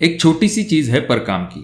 एक छोटी सी चीज है पर काम की।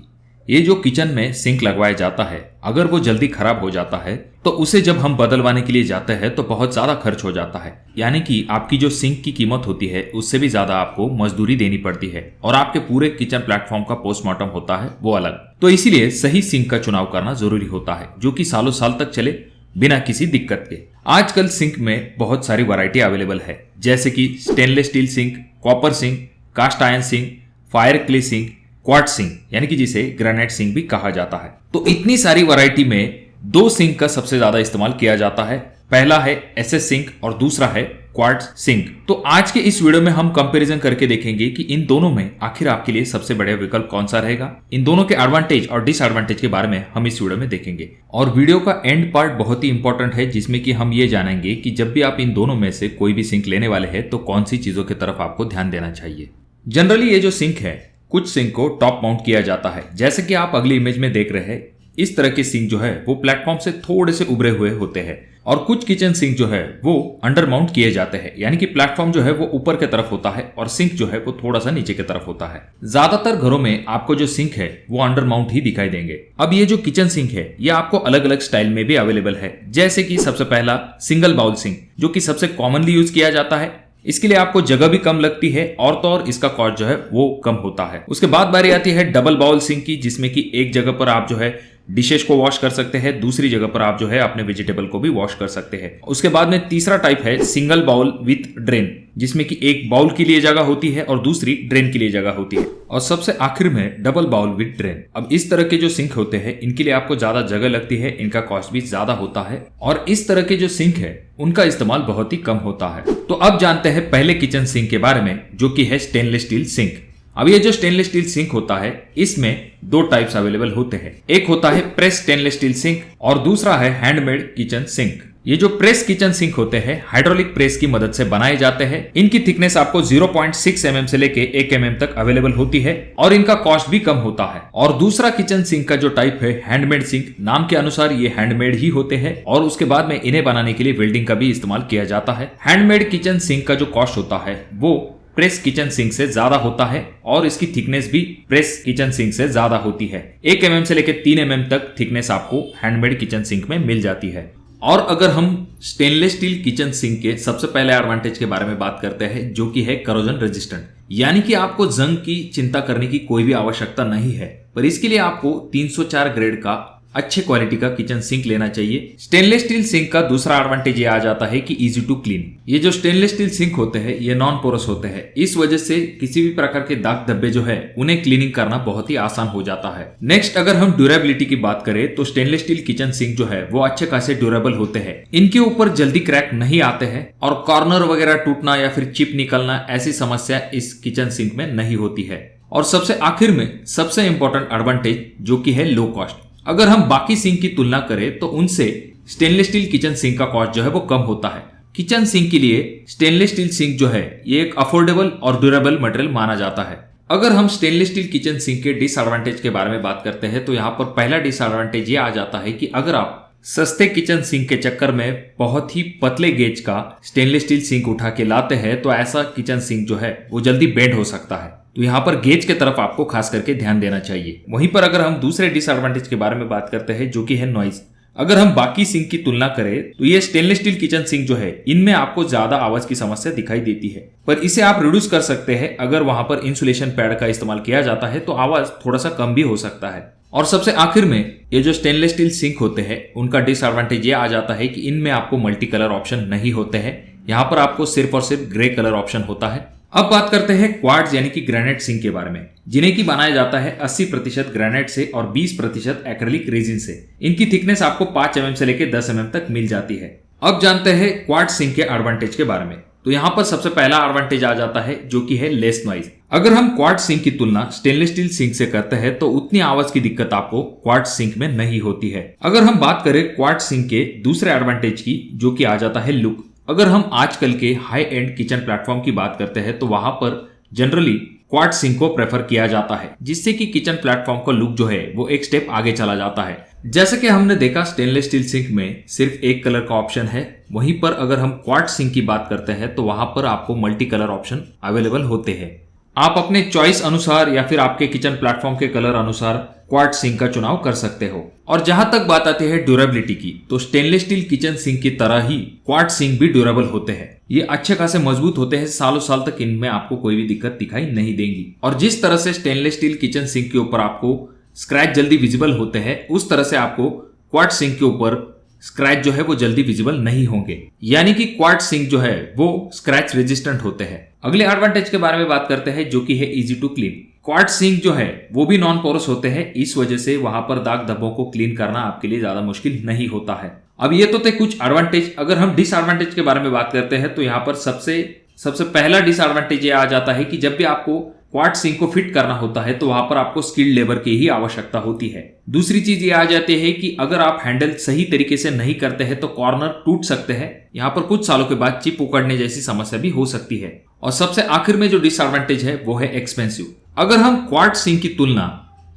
ये जो किचन में सिंक लगवाया जाता है, अगर वो जल्दी खराब हो जाता है तो उसे जब हम बदलवाने के लिए जाते हैं तो बहुत ज्यादा खर्च हो जाता है। यानी कि आपकी जो सिंक की कीमत होती है उससे भी ज्यादा आपको मजदूरी देनी पड़ती है और आपके पूरे किचन प्लेटफॉर्म का पोस्टमार्टम होता है वो अलग। तो इसीलिए सही सिंक का चुनाव करना जरूरी होता है जो कि सालों साल तक चले बिना किसी दिक्कत के। आजकल सिंक में बहुत सारी वैरायटी अवेलेबल है, जैसे कि stainless steel sink, copper sink, cast iron sink, fire clay sink, quartz sink यानी कि जिसे ग्रेनाइट सिंक भी कहा जाता है। तो इतनी सारी वैरायटी में दो सिंक का सबसे ज्यादा इस्तेमाल किया जाता है। पहला है एसएस सिंक और दूसरा है क्वार्ट्ज सिंक। तो आज के इस वीडियो में हम कंपैरिजन करके देखेंगे कि इन दोनों में आखिर आपके लिए सबसे बढ़िया विकल्प कौन सा रहेगा। इन दोनों के एडवांटेज और डिसएडवांटेज के बारे में हम इस वीडियो में देखेंगे। और वीडियो का एंड पार्ट बहुत ही इंपॉर्टेंट है, जिसमें कि हम ये जानेंगे कि जब भी आप इन दोनों में से कोई भी सिंक लेने वाले हैं तो कौन सी चीजों की तरफ आपको ध्यान देना चाहिए। जनरली ये जो सिंक है, कुछ सिंक को टॉप माउंट किया जाता है, जैसे कि आप अगली इमेज में देख रहे हैं। इस तरह के सिंक जो है वो प्लेटफॉर्म से थोड़े से उभरे हुए होते हैं। और कुछ किचन सिंक जो है वो अंडर माउंट किए जाते हैं, यानी कि प्लेटफॉर्म जो है वो ऊपर की तरफ होता है और सिंक जो है वो थोड़ा सा नीचे की तरफ होता है। ज्यादातर घरों में आपको जो सिंक है वो अंडर माउंट ही दिखाई देंगे। अब ये जो किचन सिंक है ये आपको अलग अलग स्टाइल में भी अवेलेबल है, जैसे कि सबसे पहला सिंगल बाउल सिंक, जो कि सबसे कॉमनली यूज किया जाता है। इसके लिए आपको जगह भी कम लगती है और तो और इसका कॉस्ट जो है वो कम होता है। उसके बाद बारी आती है डबल बाउल सिंक की, जिसमें कि एक जगह पर आप जो है डिशेस को वॉश कर सकते हैं, दूसरी जगह पर आप जो है अपने वेजिटेबल को भी वॉश कर सकते हैं। उसके बाद में तीसरा टाइप है सिंगल बाउल विथ ड्रेन, जिसमें कि एक बाउल के लिए जगह होती है और दूसरी ड्रेन के लिए जगह होती है। और सबसे आखिर में डबल बाउल विथ ड्रेन। अब इस तरह के जो सिंक होते हैं इनके लिए आपको ज्यादा जगह लगती है, इनका कॉस्ट भी ज्यादा होता है और इस तरह के जो सिंक है उनका इस्तेमाल बहुत ही कम होता है। तो अब जानते हैं पहले किचन सिंक के बारे में, जो कि है स्टेनलेस स्टील सिंक। अब ये जो स्टेनलेस स्टील सिंक होता है इसमें दो टाइप्स अवेलेबल होते हैं। एक होता है प्रेस स्टेनलेस स्टील सिंक और दूसरा है हैंडमेड किचन सिंक। ये जो प्रेस किचन सिंक होते हैं हाइड्रोलिक प्रेस की मदद से बनाए जाते हैं। इनकी थिकनेस आपको 0.6 mm से लेके 1 mm तक अवेलेबल होती है और इनका कॉस्ट भी कम होता है। और दूसरा किचन सिंक का जो टाइप है हैंडमेड सिंक, नाम के अनुसार ये हैंडमेड ही होते हैं और उसके बाद में इन्हें बनाने के लिए वेल्डिंग का भी इस्तेमाल किया जाता है। हैंडमेड किचन सिंक का जो कॉस्ट होता है वो प्रेस किचन सिंक से ज्यादा होता है और इसकी थिकनेस भी प्रेस किचन सिंक से ज्यादा होती है। 1 mm से लेकर 3 mm तक थिकनेस आपको हैंडमेड किचन सिंक में मिल जाती है। और अगर हम स्टेनलेस स्टील किचन सिंक के सबसे पहले एडवांटेज के बारे में बात करते हैं, जो कि है करोजन रेजिस्टेंट, यानी कि आपको जंग की चिंता करने की कोई भी आवश्यकता नहीं है। पर इसके लिए आपको 304 ग्रेड का अच्छे क्वालिटी का किचन सिंक लेना चाहिए। स्टेनलेस स्टील सिंक का दूसरा एडवांटेज ये आ जाता है कि इजी टू क्लीन। ये जो स्टेनलेस स्टील सिंक होते हैं ये नॉन पोरस होते हैं, इस वजह से किसी भी प्रकार के दाग धब्बे जो है उन्हें क्लीनिंग करना बहुत ही आसान हो जाता है। नेक्स्ट अगर हम ड्यूरेबिलिटी की बात करें तो स्टेनलेस स्टील किचन सिंक जो है वो अच्छे खासे ड्यूरेबल होते हैं। इनके ऊपर जल्दी क्रैक नहीं आते हैं और कॉर्नर वगैरह टूटना या फिर चिप निकलना ऐसी समस्या इस किचन सिंक में नहीं होती है। और सबसे आखिर में सबसे इंपॉर्टेंट एडवांटेज जो कि है लो कॉस्ट। अगर हम बाकी सिंक की तुलना करें तो उनसे स्टेनलेस स्टील किचन सिंक का कॉस्ट जो है वो कम होता है। किचन सिंक के लिए स्टेनलेस स्टील सिंक जो है ये एक अफोर्डेबल और ड्यूरेबल मटेरियल माना जाता है। अगर हम स्टेनलेस स्टील किचन सिंक के डिसएडवांटेज के बारे में बात करते हैं तो यहाँ पर पहला डिसएडवांटेज ये आ जाता है कि अगर आप सस्ते किचन सिंक के चक्कर में बहुत ही पतले गेज का स्टेनलेस स्टील सिंक उठा के लाते हैं तो ऐसा किचन सिंक जो है वो जल्दी बेंड हो सकता है। तो यहाँ पर गेज के तरफ आपको खास करके ध्यान देना चाहिए। वहीं पर अगर हम दूसरे डिसएडवांटेज के बारे में बात करते हैं जो कि है नॉइज। अगर हम बाकी सिंक की तुलना करें तो ये स्टेनलेस स्टील किचन सिंक जो है इनमें आपको ज्यादा आवाज की समस्या दिखाई देती है, पर इसे आप रिड्यूस कर सकते हैं। अगर वहां पर इंसुलेशन पैड का इस्तेमाल किया जाता है तो आवाज थोड़ा सा कम भी हो सकता है। और सबसे आखिर में ये जो स्टेनलेस स्टील सिंक होते हैं उनका डिसएडवांटेज ये आ जाता है कि इनमें आपको मल्टी कलर ऑप्शन नहीं होते हैं। यहाँ पर आपको सिर्फ और सिर्फ ग्रे कलर ऑप्शन होता है। अब बात करते हैं क्वार्ट्ज यानी कि ग्रेनाइट सिंक के बारे में, जिन्हें की बनाया जाता है 80% ग्रेनाइट से और 20% एक्रेलिक रेजिन से। इनकी थिकनेस आपको 5 mm से लेकर 10 mm तक मिल जाती है। अब जानते हैं क्वार्ट्ज सिंक के एडवांटेज के बारे में। तो यहाँ पर सबसे पहला एडवांटेज आ जाता है जो कि है लेस नॉइज। अगर हम क्वार्ट्ज सिंक की तुलना स्टेनलेस स्टील सिंक से करते हैं तो उतनी आवाज की दिक्कत आपको क्वार्ट्ज सिंक में नहीं होती है। अगर हम बात करें क्वार्ट्ज सिंक के दूसरे एडवांटेज की, जो कि आ जाता है लुक। अगर हम आजकल के हाई एंड किचन प्लेटफॉर्म की बात करते हैं तो वहां पर जनरली क्वार्ट्ज सिंक को प्रेफर किया जाता है, जिससे कि किचन प्लेटफॉर्म का लुक जो है वो एक स्टेप आगे चला जाता है। जैसे कि हमने देखा स्टेनलेस स्टील सिंक में सिर्फ एक कलर का ऑप्शन है, वहीं पर अगर हम क्वार्ट्ज सिंक की बात करते हैं तो वहां पर आपको मल्टी कलर ऑप्शन अवेलेबल होते हैं। आप अपने चॉइस अनुसार या फिर आपके किचन प्लेटफॉर्म के कलर अनुसार क्वार्ट्ज सिंक का चुनाव कर सकते हो। और जहां तक बात आती है ड्यूरेबिलिटी की, तो स्टेनलेस स्टील किचन सिंक की तरह ही क्वार्ट्ज सिंक भी ड्यूरेबल होते हैं। ये अच्छे खासे मजबूत होते हैं, सालों साल तक इनमें आपको कोई भी दिक्कत दिखाई नहीं देंगी। और जिस तरह से स्टेनलेस स्टील किचन सिंक के ऊपर आपको स्क्रैच जल्दी विजिबल होते हैं, उस तरह से आपको क्वार्ट्ज सिंक के ऊपर स्क्रैच जो है वो जल्दी विजिबल नहीं होंगे। यानी कि क्वार्ट्ज सिंक जो है वो स्क्रैच रेजिस्टेंट होते हैं। अगले एडवांटेज के बारे में बात करते हैं, जो कि है easy to clean. Quartz sink जो है वो भी नॉन पोरस होते हैं, इस वजह से वहां पर दाग धब्बों को क्लीन करना आपके लिए ज्यादा मुश्किल नहीं होता है। अब ये तो थे कुछ एडवांटेज। अगर हम डिसएडवांटेज के बारे में बात करते हैं, तो यहाँ पर सबसे पहला डिसएडवांटेज ये आ जाता है कि जब भी आपको क्वार्ट्ज सिंक को फिट करना होता है तो वहां पर आपको स्किल्ड लेबर की ही आवश्यकता होती है। दूसरी चीज ये आ जाती है कि अगर आप हैंडल सही तरीके से नहीं करते हैं तो कॉर्नर टूट सकते हैं। यहाँ पर कुछ सालों के बाद चिप उखड़ने जैसी समस्या भी हो सकती है। और सबसे आखिर में जो डिसएडवांटेज है वो है एक्सपेंसिव। अगर हम क्वार्ट्ज सिंक की तुलना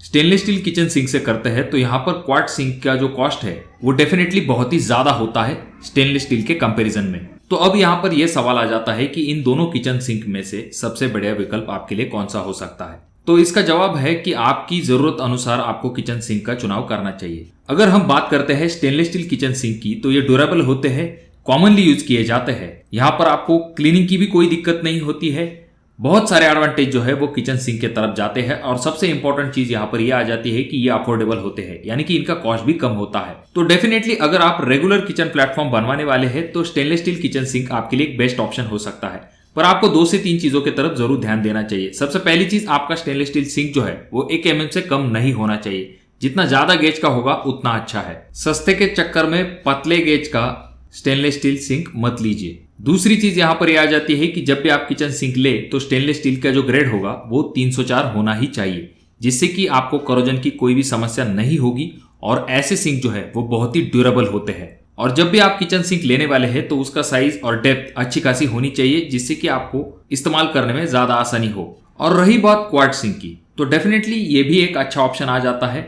स्टेनलेस स्टील किचन सिंक से करते हैं तो यहाँ पर क्वार्ट्ज सिंक का जो कॉस्ट है वो डेफिनेटली बहुत ही ज्यादा होता है स्टेनलेस स्टील के कंपैरिजन में। तो अब यहाँ पर यह सवाल आ जाता है कि इन दोनों किचन सिंक में से सबसे बढ़िया विकल्प आपके लिए कौन सा हो सकता है। तो इसका जवाब है कि आपकी जरूरत अनुसार आपको किचन सिंक का चुनाव करना चाहिए। अगर हम बात करते हैं स्टेनलेस स्टील किचन सिंक की, तो ये ड्यूरेबल होते हैं, कॉमनली यूज किए जाते हैं। यहाँ पर आपको क्लीनिंग की भी कोई दिक्कत नहीं होती है। बहुत सारे एडवांटेज जो है वो किचन सिंक के तरफ जाते हैं। और सबसे इंपॉर्टेंट चीज यहाँ पर यह आ जाती है कि ये अफोर्डेबल होते हैं, यानी कि इनका कॉस्ट भी कम होता है। तो डेफिनेटली अगर आप रेगुलर किचन प्लेटफॉर्म बनवाने वाले हैं तो स्टेनलेस स्टील किचन सिंक आपके लिए एक बेस्ट ऑप्शन हो सकता है। पर आपको 2 से 3 चीजों की तरफ जरूर ध्यान देना चाहिए। सबसे पहली चीज, आपका स्टेनलेस स्टील सिंक जो है वो 1 mm से कम नहीं होना चाहिए। जितना ज्यादा गेज का होगा उतना अच्छा है। सस्ते के चक्कर में पतले गेज का स्टेनलेस स्टील सिंक मत लीजिए। दूसरी चीज यहाँ पर यह आ जाती है कि जब भी आप किचन सिंक ले तो स्टेनलेस स्टील का जो ग्रेड होगा वो 304 होना ही चाहिए, जिससे कि आपको करोजन की कोई भी समस्या नहीं होगी। और ऐसे सिंक जो है वो बहुत ही ड्यूरेबल होते हैं। और जब भी आप किचन सिंक लेने वाले हैं तो उसका साइज और डेप्थ अच्छी खासी होनी चाहिए, जिससे कि आपको इस्तेमाल करने में ज्यादा आसानी हो। और रही बात क्वार्ट्ज सिंक की, तो डेफिनेटली ये भी एक अच्छा ऑप्शन आ जाता है।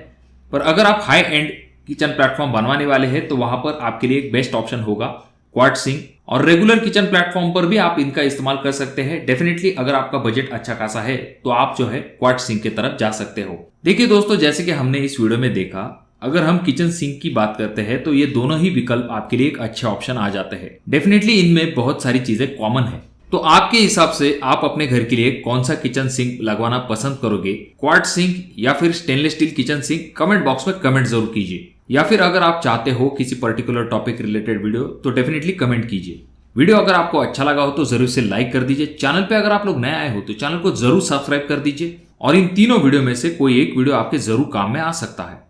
पर अगर आप हाई एंड किचन प्लेटफॉर्म बनवाने वाले हैं तो वहां पर आपके लिए एक बेस्ट ऑप्शन होगा क्वार्ट्ज सिंक। और रेगुलर किचन प्लेटफॉर्म पर भी आप इनका इस्तेमाल कर सकते हैं। डेफिनेटली अगर आपका बजट अच्छा खासा है तो आप जो है क्वार्ट्ज सिंक की तरफ जा सकते हो। देखिए दोस्तों, जैसे कि हमने इस वीडियो में देखा, अगर हम किचन सिंक की बात करते हैं तो ये दोनों ही विकल्प आपके लिए एक अच्छे ऑप्शन आ जाते हैं। डेफिनेटली इनमें बहुत सारी चीजें कॉमन है। तो आपके हिसाब से आप अपने घर के लिए कौन सा किचन सिंक लगवाना पसंद करोगे, क्वार्ट्ज सिंक या फिर stainless steel kitchen sink? Comment box में कमेंट जरूर कीजिए। या फिर अगर आप चाहते हो किसी पर्टिकुलर टॉपिक रिलेटेड वीडियो तो डेफिनेटली कमेंट कीजिए। वीडियो अगर आपको अच्छा लगा हो तो जरूर से लाइक कर दीजिए। चैनल पे अगर आप लोग नए आए हो तो चैनल को जरूर सब्सक्राइब कर दीजिए। और इन तीनों वीडियो में से कोई एक वीडियो आपके जरूर काम में आ सकता है।